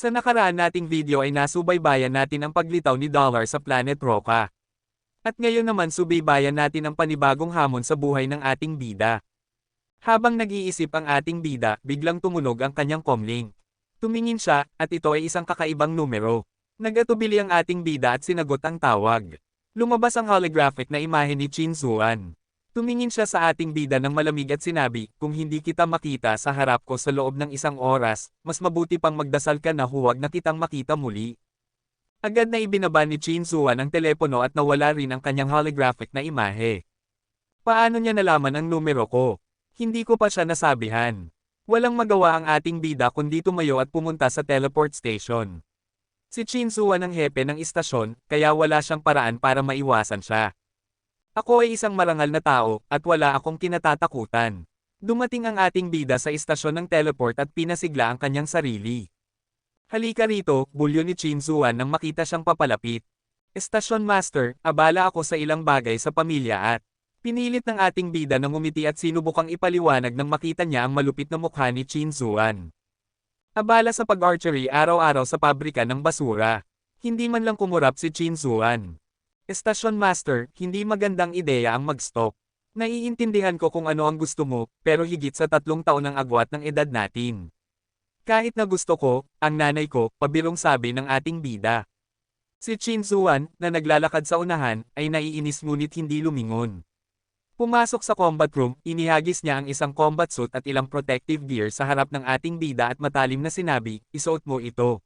Sa nakaraan nating video ay nasubaybayan natin ang paglitaw ni Dollar sa Planet Roca. At ngayon naman subaybayan natin ang panibagong hamon sa buhay ng ating bida. Habang nag-iisip ang ating bida, biglang tumunog ang kanyang comlink. Tumingin siya, at ito ay isang kakaibang numero. Nag-atubili ang ating bida at sinagot ang tawag. Lumabas ang holographic na imahe ni Chin Zuan. Tumingin siya sa ating bida ng malamig at sinabi, kung hindi kita makita sa harap ko sa loob ng 1 oras, mas mabuti pang magdasal ka na huwag na kitang makita muli. Agad na ibinaba ni Chin Zuan ang telepono at nawala rin ang kanyang holographic na imahe. Paano niya nalaman ang numero ko? Hindi ko pa siya nasabihan. Walang magawa ang ating bida kundi tumayo at pumunta sa teleport station. Si Chin Zuan ang hepe ng istasyon, kaya wala siyang paraan para maiwasan siya. Ako ay isang marangal na tao, at wala akong kinatatakutan. Dumating ang ating bida sa istasyon ng teleport at pinasigla ang kanyang sarili. Halika rito, bulyo ni Chin Zuan nang makita siyang papalapit. Estasyon Master, abala ako sa ilang bagay sa pamilya at pinilit ng ating bida na ngumiti at sinubukang ipaliwanag nang makita niya ang malupit na mukha ni Chin Zuan. Abala sa pag-archery araw-araw sa pabrika ng basura. Hindi man lang kumurap si Chin Zuan. Estasyon Master, hindi magandang ideya ang mag-stop. Naiintindihan ko kung ano ang gusto mo, pero higit sa 3 taon ang agwat ng edad natin. Kahit na gusto ko, ang nanay ko, pabirong sabi ng ating bida. Si Chin Zuan, na naglalakad sa unahan, ay naiinis ngunit hindi lumingon. Pumasok sa combat room, inihagis niya ang isang combat suit at ilang protective gear sa harap ng ating bida at matalim na sinabi, isuot mo ito.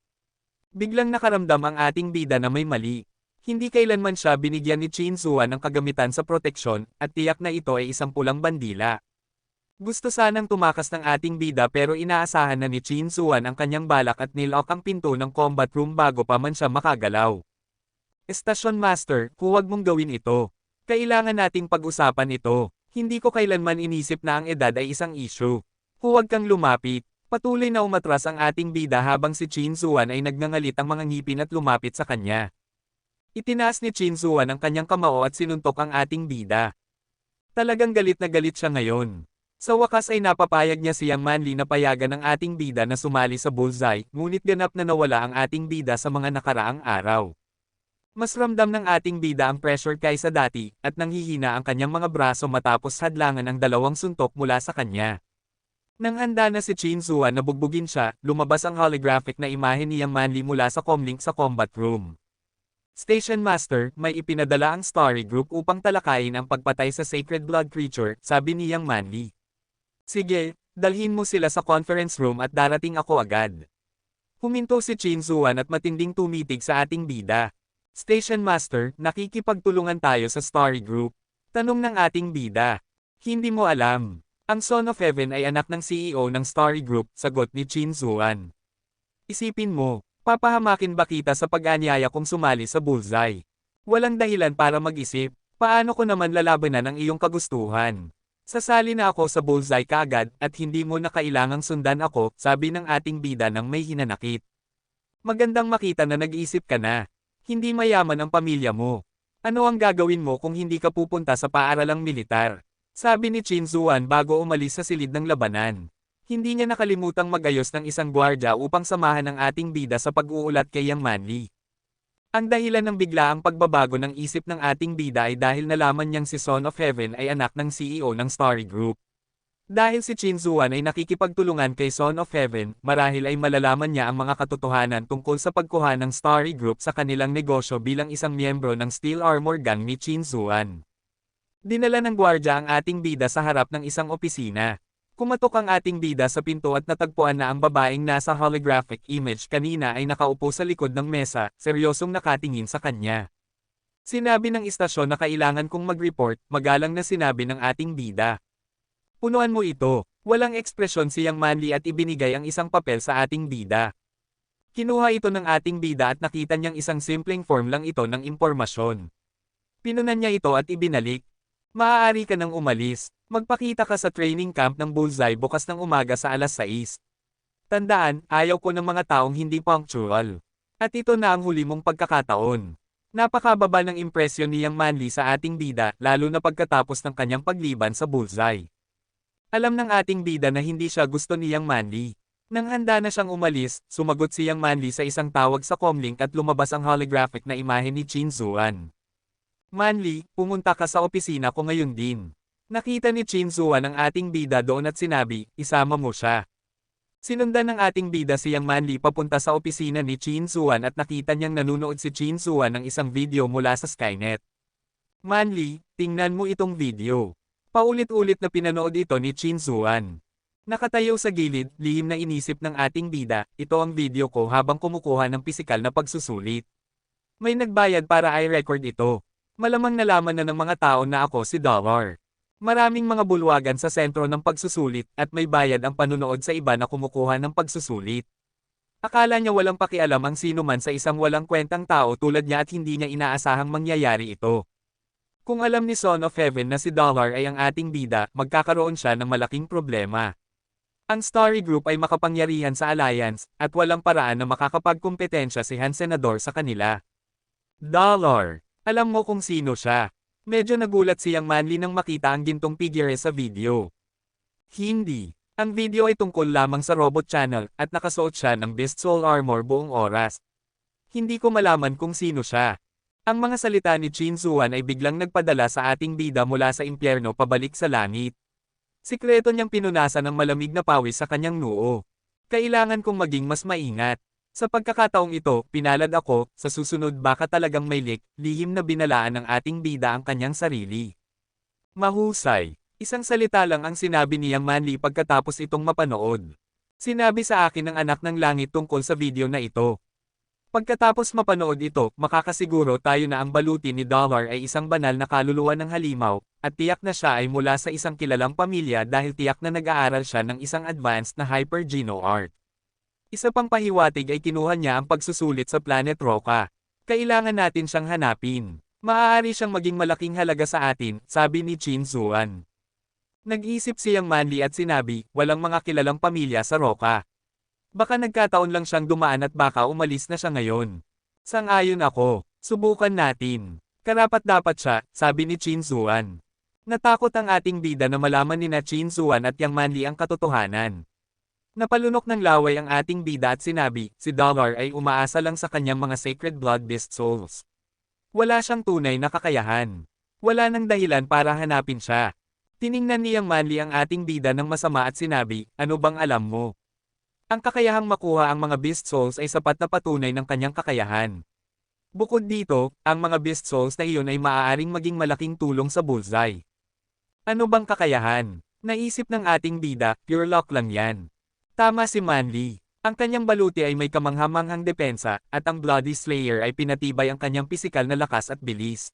Biglang nakaramdam ang ating bida na may mali. Hindi kailanman siya binigyan ni Chin Zuan ng kagamitan sa proteksyon, at tiyak na ito ay isang pulang bandila. Gusto sanang tumakas ng ating bida pero inaasahan na ni Chin Zuan ang kanyang balak at nilock ang pinto ng combat room bago pa man siya makagalaw. Estasyon Master, huwag mong gawin ito. Kailangan nating pag-usapan ito. Hindi ko kailanman inisip na ang edad ay isang issue. Huwag kang lumapit. Patuloy na umatras ang ating bida habang si Chin Zuan ay nagngangalit ang mga ngipin at lumapit sa kanya. Itinaas ni Chin Zuan ang kanyang kamao at sinuntok ang ating bida. Talagang galit na galit siya ngayon. Sa wakas ay napapayag niya siyang Manly na payagan ng ating bida na sumali sa bullseye, ngunit ganap na nawala ang ating bida sa mga nakaraang araw. Mas ramdam ng ating bida ang pressure kaysa dati, at nanghihina ang kanyang mga braso matapos hadlangan ang 2 suntok mula sa kanya. Nang handa na si Chin Zuan na bugbugin siya, lumabas ang holographic na imahe ni Yang Manly mula sa comlink sa combat room. Station Master, may ipinadala ang Story Group upang talakayin ang pagpatay sa Sacred Blood Creature, sabi ni Yang Manly. Sige, dalhin mo sila sa conference room at darating ako agad. Huminto si Chin Zuan at matinding tumitig sa ating bida. Station Master, nakikipagtulungan tayo sa Story Group. Tanong ng ating bida. Hindi mo alam. Ang Son of Heaven ay anak ng CEO ng Story Group, sagot ni Chin Zuan. Isipin mo. Papahamakin ba kita sa pag-anyaya kung sumali sa bullseye? Walang dahilan para mag-isip, paano ko naman lalabanan ang iyong kagustuhan? Sasali na ako sa bullseye kaagad at hindi mo na kailangang sundan ako, sabi ng ating bida nang may hinanakit. Magandang makita na nag-isip ka na. Hindi mayaman ang pamilya mo. Ano ang gagawin mo kung hindi ka pupunta sa paaralang militar? Sabi ni Chin Zuan bago umalis sa silid ng labanan. Hindi niya nakalimutang magayos ng isang gwardya upang samahan ang ating bida sa pag-uulat kay Yang Manly. Ang dahilan ng biglaang pagbabago ng isip ng ating bida ay dahil nalaman niyang si Son of Heaven ay anak ng CEO ng Story Group. Dahil si Chin Zuan ay nakikipagtulungan kay Son of Heaven, marahil ay malalaman niya ang mga katotohanan tungkol sa pagkuha ng Story Group sa kanilang negosyo bilang isang miyembro ng Steel Armor Gang ni Chin Zuan. Dinala ng gwardya ang ating bida sa harap ng isang opisina. Kumatok ang ating bida sa pinto at natagpuan na ang babaeng nasa holographic image kanina ay nakaupo sa likod ng mesa, seryosong nakatingin sa kanya. Sinabi ng istasyon na kailangan kong mag-report, magalang na sinabi ng ating bida. Punuan mo ito. Walang ekspresyon si Yang Manly at ibinigay ang isang papel sa ating bida. Kinuha ito ng ating bida at nakita niyang isang simpleng form lang ito ng impormasyon. Pinunan niya ito at ibinalik. Maaari ka nang umalis. Magpakita ka sa training camp ng bullseye bukas ng umaga sa 6:00. Tandaan, ayaw ko ng mga taong hindi punctual. At ito na ang huli mong pagkakataon. Napakababa ng impresyon ni Yang Manly sa ating bida, lalo na pagkatapos ng kanyang pagliban sa bullseye. Alam ng ating bida na hindi siya gusto ni Yang Manly. Nang handa na siyang umalis, sumagot si Yang Manli sa isang tawag sa comlink at lumabas ang holographic na imahe ni Chin Zuan. Manli, pumunta ka sa opisina ko ngayon din. Nakita ni Chin Zuan ang ating bida doon at sinabi, isama mo siya. Sinundan ng ating bida si Yang Manli papunta sa opisina ni Chin Zuan at nakita niyang nanunood si Chin Zuan ng isang video mula sa Skynet. Manli, tingnan mo itong video. Paulit-ulit na pinanood ito ni Chin Zuan. Nakatayo sa gilid, lihim na inisip ng ating bida, ito ang video ko habang kumukuha ng pisikal na pagsusulit. May nagbayad para i-record ito. Malamang nalaman na ng mga tao na ako si Dollar. Maraming mga bulwagan sa sentro ng pagsusulit at may bayad ang panunood sa iba na kumukuha ng pagsusulit. Akala niya walang pakialam ang sino man sa isang walang kwentang tao tulad niya at hindi niya inaasahang mangyayari ito. Kung alam ni Son of Heaven na si Dollar ay ang ating bida, magkakaroon siya ng malaking problema. Ang Story Group ay makapangyarihan sa Alliance, at walang paraan na makakapagkumpetensya si Han Senador sa kanila. Dollar. Alam mo kung sino siya. Medyo nagulat si Yang Manli nang makita ang gintong figure sa video. Hindi. Ang video ay tungkol lamang sa Robot Channel, at nakasuot siya ng Beast Soul Armor buong oras. Hindi ko malaman kung sino siya. Ang mga salita ni Chin Zuan ay biglang nagpadala sa ating bida mula sa impyerno pabalik sa langit. Sikreto niyang pinunasan ng malamig na pawis sa kanyang noo. Kailangan kong maging mas maingat. Sa pagkakataong ito, pinalad ako, sa susunod baka talagang may lihim na binalaan ng ating bida ang kanyang sarili. Mahusay. Isang salita lang ang sinabi ni Yang Manli pagkatapos itong mapanood. Sinabi sa akin ng anak ng langit tungkol sa video na ito. Pagkatapos mapanood ito, makakasiguro tayo na ang baluti ni Dollar ay isang banal na kaluluwa ng halimaw, at tiyak na siya ay mula sa isang kilalang pamilya dahil tiyak na nag-aaral siya ng isang advanced na hyper-geno art. Isa pang pahiwatig ay kinuha niya ang pagsusulit sa Planet Roca. Kailangan natin siyang hanapin. Maaari siyang maging malaking halaga sa atin, sabi ni Chin Zuan. Nag-isip si Yang Manli at sinabi, walang mga kilalang pamilya sa Roca. Baka nagkataon lang siyang dumaan at baka umalis na siya ngayon. Sang-ayon ako. Subukan natin. Karapat-dapat siya, sabi ni Chin Zuan. Natakot ang ating bida na malaman ni na Chin Zuan at Yang Manli ang katotohanan. Napalunok ng laway ang ating bida at sinabi, si Dollar ay umaasa lang sa kanyang mga sacred blood beast souls. Wala siyang tunay na kakayahan. Wala nang dahilan para hanapin siya. Tiningnan ni Yang Manli ang ating bida ng masama at sinabi, ano bang alam mo? Ang kakayahang makuha ang mga Beast Souls ay sapat na patunay ng kanyang kakayahan. Bukod dito, ang mga Beast Souls na iyon ay maaaring maging malaking tulong sa bullseye. Ano bang kakayahan? Naisip ng ating bida, pure luck lang yan. Tama si Manli. Ang kanyang baluti ay may kamanghamanghang depensa, at ang Bloody Slayer ay pinatibay ang kanyang pisikal na lakas at bilis.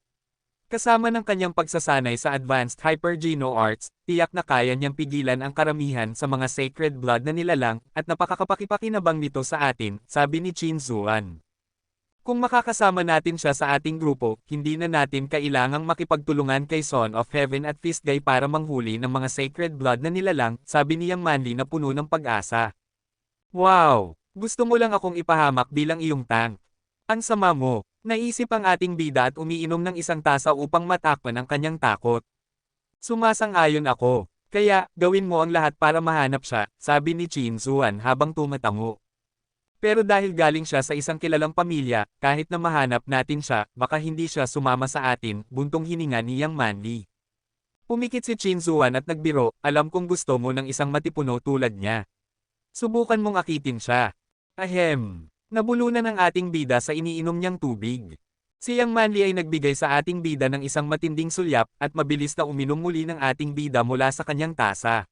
Kasama ng kanyang pagsasanay sa advanced hyper-geno arts, tiyak na kaya niyang pigilan ang karamihan sa mga sacred blood na nilalang, at napakakapakipakinabang nito sa atin, sabi ni Chin Zuan. Kung makakasama natin siya sa ating grupo, hindi na natin kailangang makipagtulungan kay Son of Heaven at Fistguy para manghuli ng mga sacred blood na nilalang, sabi ni Yang Manli na puno ng pag-asa. Wow! Gusto mo lang akong ipahamak bilang iyong tank. Ang sama mo. Naisip ang ating bida at umiinom ng isang tasa upang matakpan ang kanyang takot. Sumasang-ayon ako. Kaya, gawin mo ang lahat para mahanap siya, sabi ni Chin Zuan habang tumatango. Pero dahil galing siya sa isang kilalang pamilya, kahit na mahanap natin siya, baka hindi siya sumama sa atin, buntong hininga ni Yang Manli. Pumikit si Chin Zuan at nagbiro, alam kong gusto mo ng isang matipuno tulad niya. Subukan mong akitin siya. Ahem. Nabulunan ang ating bida sa iniinom niyang tubig. Si Yang Manli ay nagbigay sa ating bida ng isang matinding sulyap at mabilis na uminom muli ng ating bida mula sa kanyang tasa.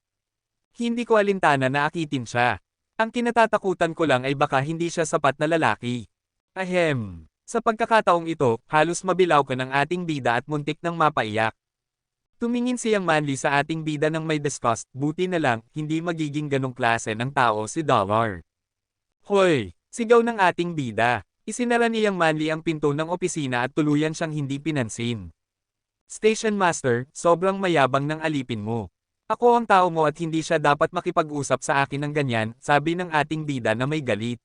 Hindi ko alintana na akitin siya. Ang kinatatakutan ko lang ay baka hindi siya sapat na lalaki. Ahem. Sa pagkakataong ito, halos mabilaw ka ng ating bida at muntik nang mapaiyak. Tumingin si Yang Manli sa ating bida ng may disgust, buti na lang, hindi magiging ganong klase ng tao si Dollar. Hoy! Sigaw ng ating bida. Isinara ni Yang Manli ang pinto ng opisina at tuluyan siyang hindi pinansin. Station Master, sobrang mayabang ng alipin mo. Ako ang tao mo at hindi siya dapat makipag-usap sa akin ng ganyan, sabi ng ating bida na may galit.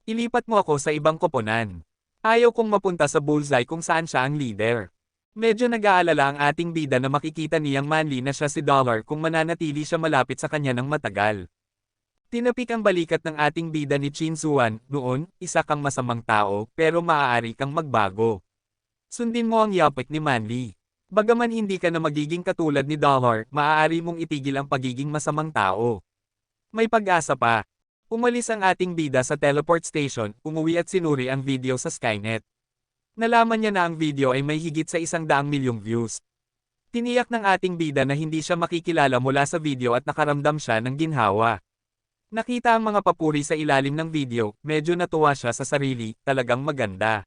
Ilipat mo ako sa ibang koponan. Ayaw kong mapunta sa bullseye kung saan siya ang leader. Medyo nag-aalala ang ating bida na makikita ni Yang Manli na siya si Dollar kung mananatili siya malapit sa kanya ng matagal. Tinapik ang balikat ng ating bida ni Chin Suan, noon, isa kang masamang tao, pero maaari kang magbago. Sundin mo ang yapik ni Manly. Bagaman hindi ka na magiging katulad ni Dollar, maaari mong itigil ang pagiging masamang tao. May pag-asa pa. Umalis ang ating bida sa teleport station, umuwi at sinuri ang video sa Skynet. Nalaman niya na ang video ay may higit sa 100 milyong views. Tiniyak ng ating bida na hindi siya makikilala mula sa video at nakaramdam siya ng ginhawa. Nakita ang mga papuri sa ilalim ng video, medyo natuwa siya sa sarili, talagang maganda.